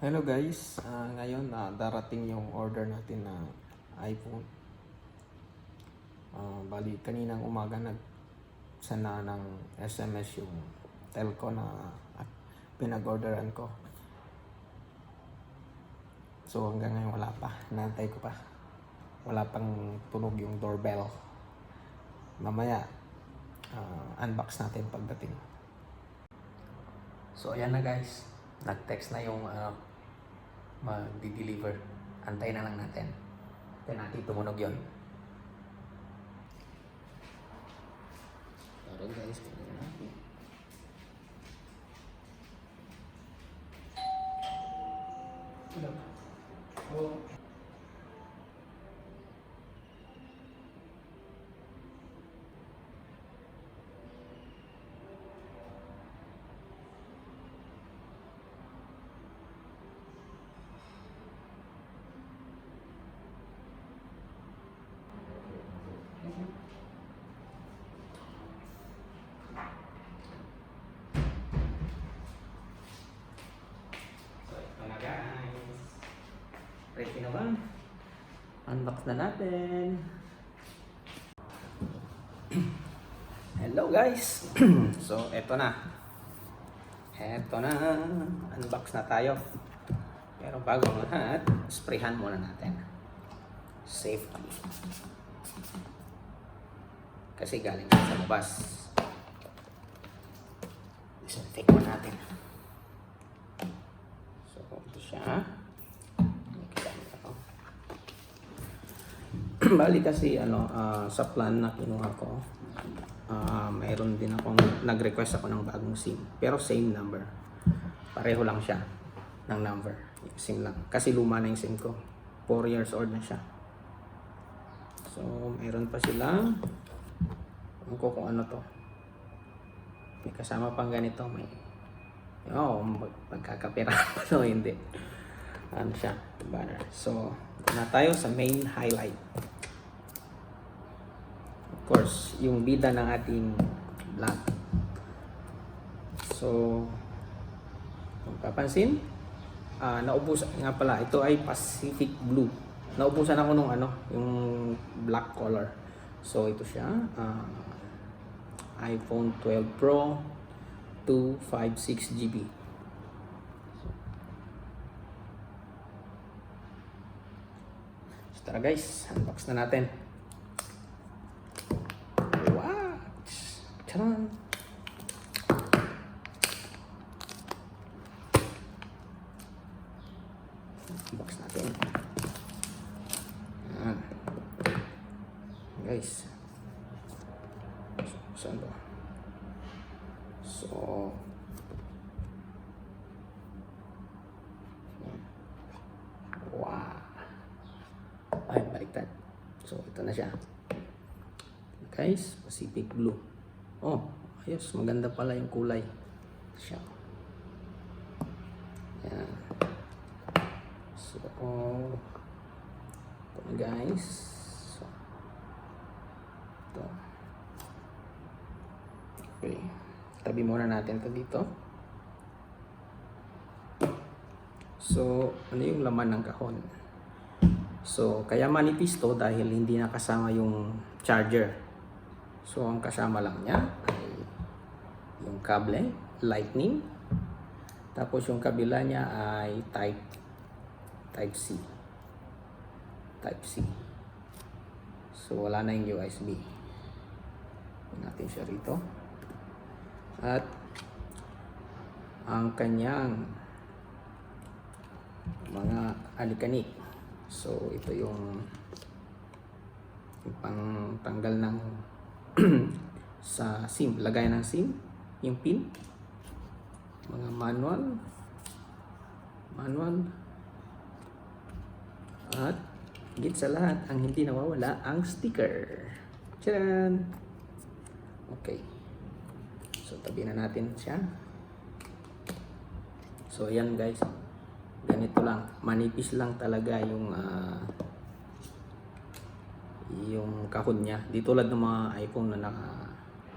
Hello guys, ngayon darating yung order natin na iPhone. Bali kaninang umaga nagsana ng SMS yung telco na pinag-orderan ko. So hanggang ngayon wala pa, naantay ko pa. Wala pang tunog yung doorbell. Mamaya unbox natin pagdating. So ayan na guys, nag-text na yung mag-deliver. Antay na lang natin. Antay natin tumunog yun. Pero guys, tingnan natin. Hello. Oh. So, ito na guys. Ready na ba? Unbox na natin. Hello guys. So, ito na. Ito na. Unbox na tayo. Pero bago ang lahat, sprayhan muna natin. Safety. Kasi galing sa labas. Disinfect mo natin. So, ito siya. Bali kasi sa plan na kinuha ko, mayroon din akong nag-request ako ng bagong SIM. Pero same number. Pareho lang siya ng number. SIM lang. Kasi luma na yung SIM ko. 4 years old na siya. So, mayroon pa silang kung ano to. May kasama pang ganito. May magkakapirahan pa to. Hindi. Ano siya? Banner. So, na tayo sa main highlight. Of course, yung bida ng ating vlog. So, kung papansin, naubusan nga pala. Ito ay Pacific Blue. Naubusan ako nung yung black color. So, ito siya. iPhone 12 Pro 256GB. So, tara guys, unbox na natin. Wow! Charan! Unbox natin. Ayan. Guys. Saan ba? So, wow. Ay, baliktad. So, ito na siya. Guys, Pacific Blue. Oh, ayos. Maganda pala yung kulay. Siya. Ayan. So, ito na guys. So, ito. Okay. Tabi muna natin ito dito. So, ano yung laman ng kahon? So, kaya manipis to dahil hindi nakasama yung charger. So, ang kasama lang niya ay yung kable, lightning. Tapos yung kabila niya ay type C. Type C. So, wala na yung USB. Natin siya rito. At ang kanyang mga alikanik. So, ito yung pangtanggal ng sa SIM, lagay ng SIM, yung pin, mga manual, at higit sa lahat, ang hindi nawawala, ang sticker. Tcharan! Okay. So, tabi na natin siya. So, ayan guys. Ganito lang. Manipis lang talaga yung kahon niya. Di tulad ng mga iPhone na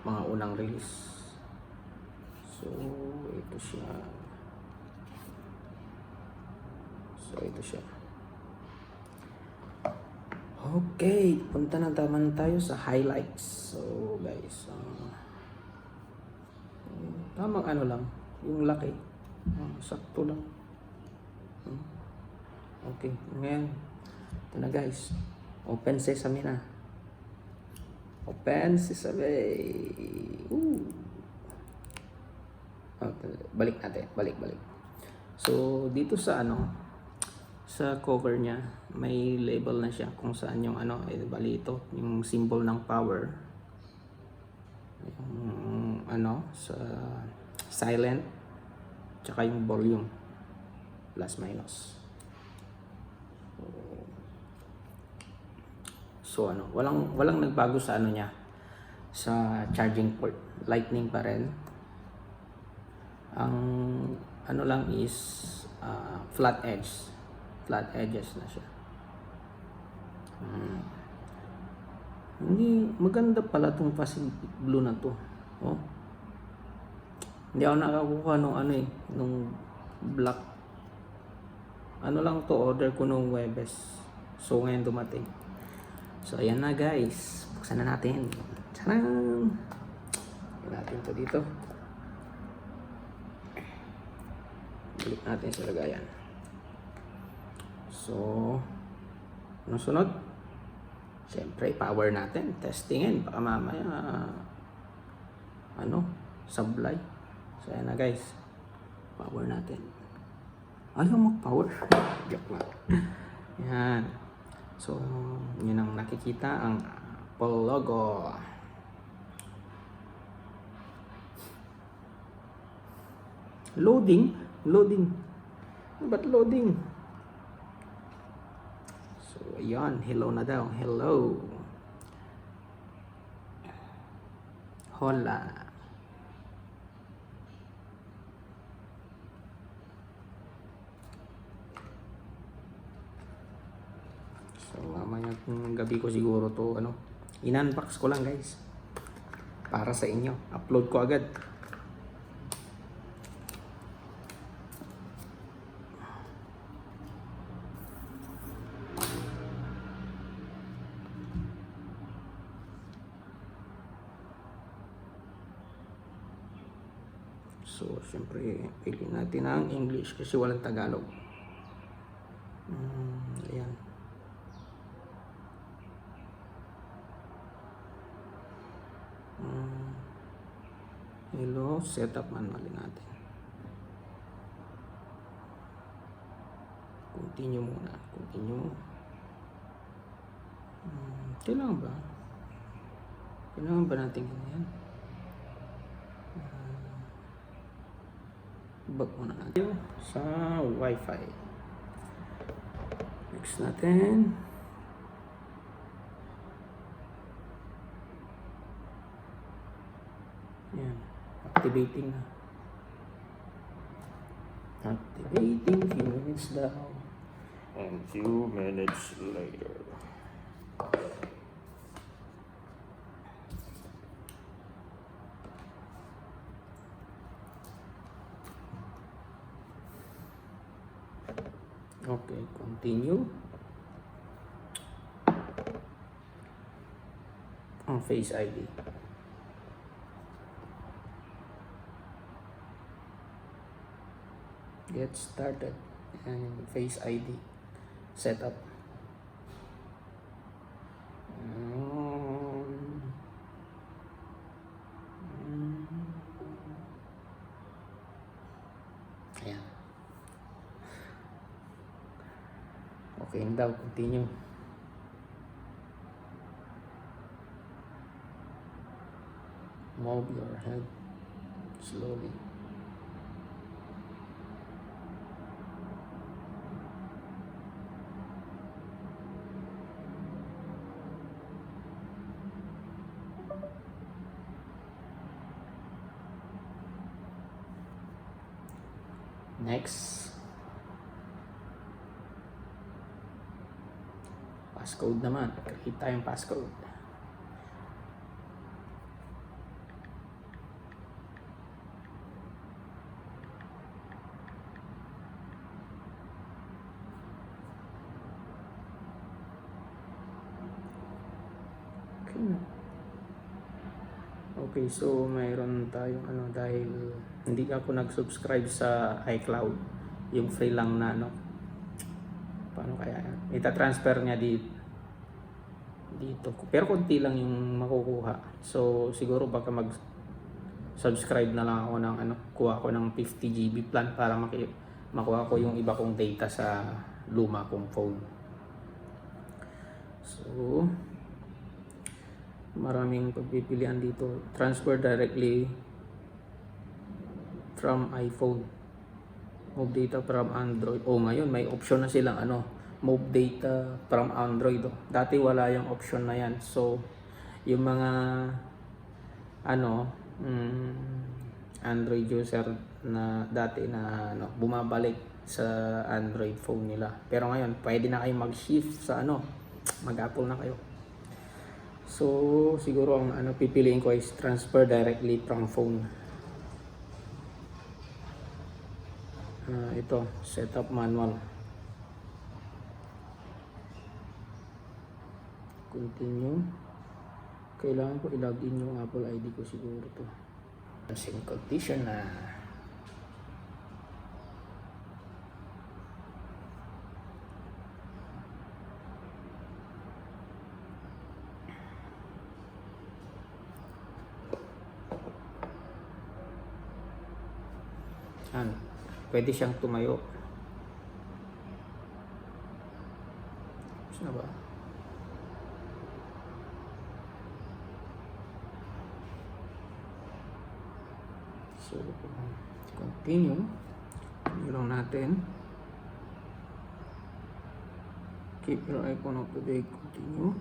mga unang release. So, ito siya. ito siya. Okay, punta na naman tayo sa highlights. So guys, tamang ano lang, yung laki. Sakto lang. Okay, ngayon, ito na guys. Open sesame na. Open sesame. Balik natin, balik. So, dito sa sa cover niya, may label na siya kung saan yung bali ito, yung symbol ng power. Yung sa silent, tsaka yung volume, plus minus. So walang nagbago sa niya, sa charging port, lightning pa rin. Ang lang is flat edges na siya. Hindi maganda pala tong Pacific Blue na to. Hindi ako nakakuha nung black. Lang to, order ko nung Webes. So ngayon dumating. So ayan na guys, buksan na natin. Tadaan! Natin to dito. Balik natin sa lagayan. So, ano sunod? Siyempre, power natin. Testingin. Baka mamaya, sablay. So, ayan na guys. Power natin. Ayaw mag-power. Joke lang. Yan. So, yun ang nakikita, ang Apple logo. Loading. Ba't loading? So, ayan. Hello na daw. Hello. Hola. So, mamaya gabi ko siguro to, in-unbox ko lang guys. Para sa inyo. Upload ko agad. So, siyempre, piliin natin ang English kasi walang Tagalog. Ayan. Hello, setup manual natin. Continue muna. Continue. Kailangan ba? Kailangan ba natin ganyan? Back muna natin sa Wi-Fi. Next natin. Yan. Activating na. Activating. Few minutes down. And few minutes later. Okay, continue. Ang Face ID. Get started. And Face ID. Setup. Ayan. Okay na daw, continue. Move your head slowly. Next. Passcode naman. Kita yung passcode. Okay, so mayroon tayong dahil hindi ako nag-subscribe sa iCloud, yung free lang na paano kaya yan? Ita-transfer niya dito. Pero konti lang yung makukuha. So siguro baka mag-subscribe na lang ako ng kuha ko ng 50 GB plan para makuha ko yung iba kong data sa luma kong phone. So maraming pagpipilian dito. Transfer directly from iPhone, move data from Android. Ngayon may option na silang move data from Android. Dati wala yung option na yan. So yung mga Android user na dati na bumabalik sa Android phone nila, pero ngayon pwede na kayo mag-shift sa mag-Apple na kayo. So siguro ang pipiliin ko is transfer directly from phone. Ito, setup manual. Continue. Kailangan ko i-login yung Apple ID ko siguro to. Same condition na. Pwede siyang tumayo. Saan ba? So, continue. Continue lang natin. Keep your icon up to date. Continue.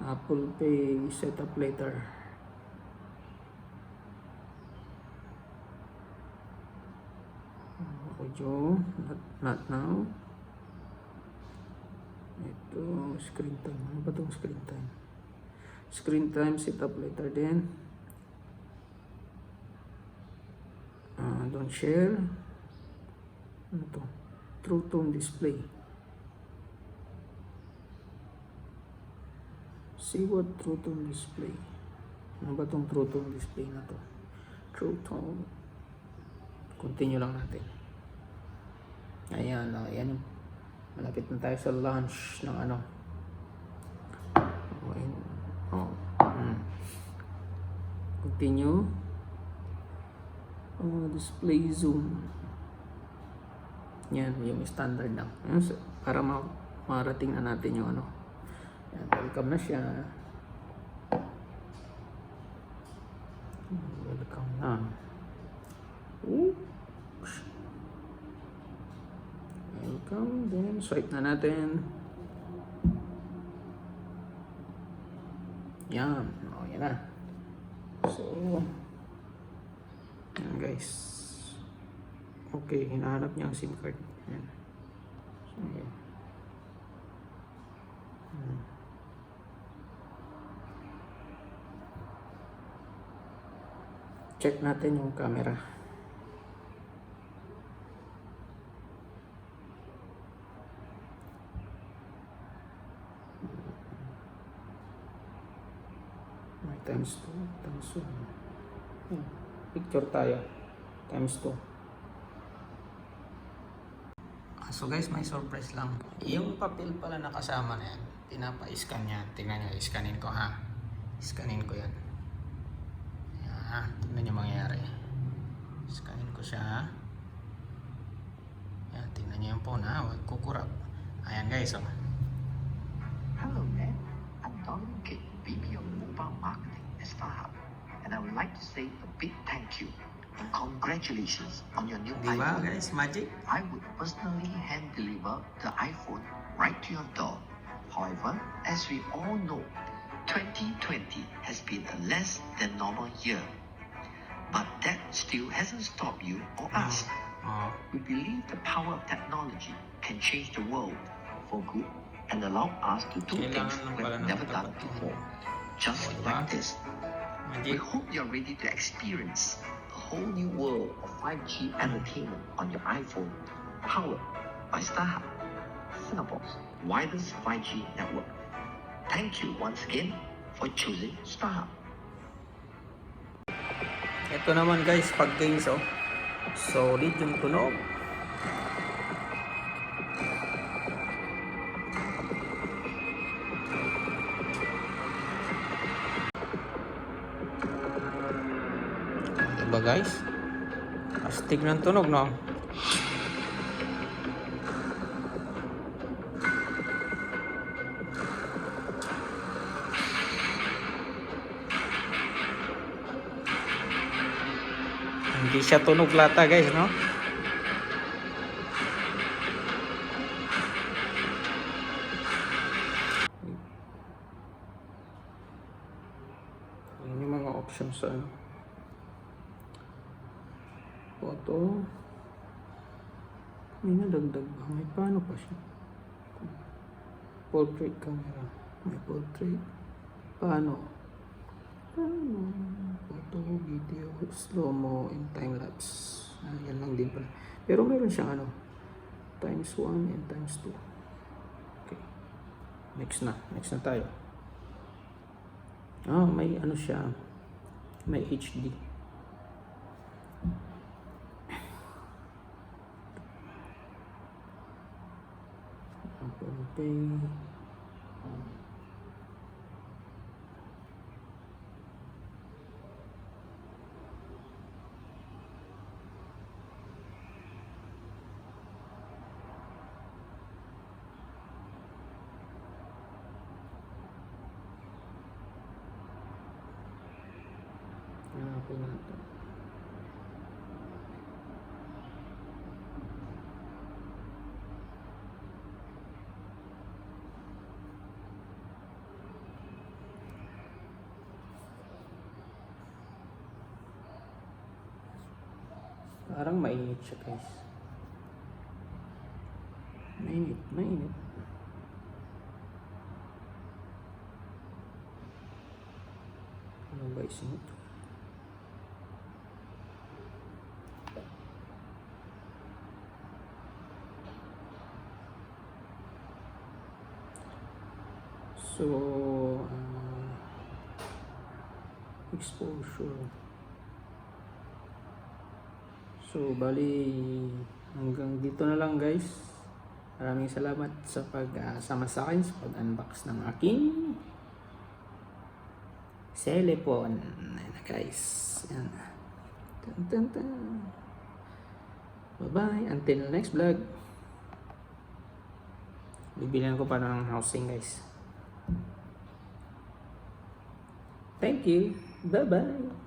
Apple Pay setup later. Audio, not now. Ito, screen time. Ano ba itong screen time? Screen time setup later din. Don't share. Ano to? True tone display. See what true tone display. Ano ba itong true tone display na to? True tone. Continue lang natin. Ayan, ayan. Malapit na tayo sa launch ng Continue. Display zoom. Yan, yung standard lang. Para marating na natin yung Yan, welcome na siya. Welcome na. Welcome. Then, swipe na natin. Yan. Yan na. So, yan guys. Okay, hinahanap niya ang SIM card. Yan. So, yan. Check natin yung camera. May times 2, times 1. Picture tayo. Times 2. So guys, may surprise lang. Yung papel pala nakasama na yan, pinapa-scan niya. Tingnan niyo, iskanin ko ha. Iskanin ko yan. Tingnan niyo mangyayari. Scanin ko siya. Ayan, tingnan niyo yung phone ha. Huwag kukurap. Ayan guys, Hello there. I'm Donald Kidd, VP of Mobile Marketing at StarHub. And I would like to say a big thank you and congratulations on your new diba, iPhone. guys, magic. I would personally hand deliver the iPhone right to your door. However, as we all know, 2020 has been a less than normal year. But that still hasn't stopped you or us. We believe the power of technology can change the world for good and allow us to do things we've never done before. Just like this. We hope you're ready to experience a whole new world of 5G entertainment on your iPhone, powered by StarHub. Singapore's widest 5G network. Thank you once again for choosing StarHub. Ito naman guys, pag games oh. Solid yung tunog. Diba guys? Astig ng tunog, no? Hindi siya tunog lata guys, no? Yan yung mga options sa ano. Photo. May nadagdag ba? May paano pa siya? Portrait camera. May portrait. Paano? Photo, video, slow-mo, and time-lapse. Yan lang din pala. Pero meron siyang ano, times 1 and times 2. Okay. Next na tayo. May ano siya. May HD. Apple Pay. Hanapin natin. Parang mainit siya guys. Mainit. Ano ba isang ito? So, exposure. So, bali, hanggang dito na lang guys. Maraming salamat sa pagsama sa akin sa pag-unbox ng aking cellphone. Ayan na guys. Ayan. Tan. Bye-bye. Until next vlog. Bibilihan ko pa ng housing guys. Thank you. Bye-bye.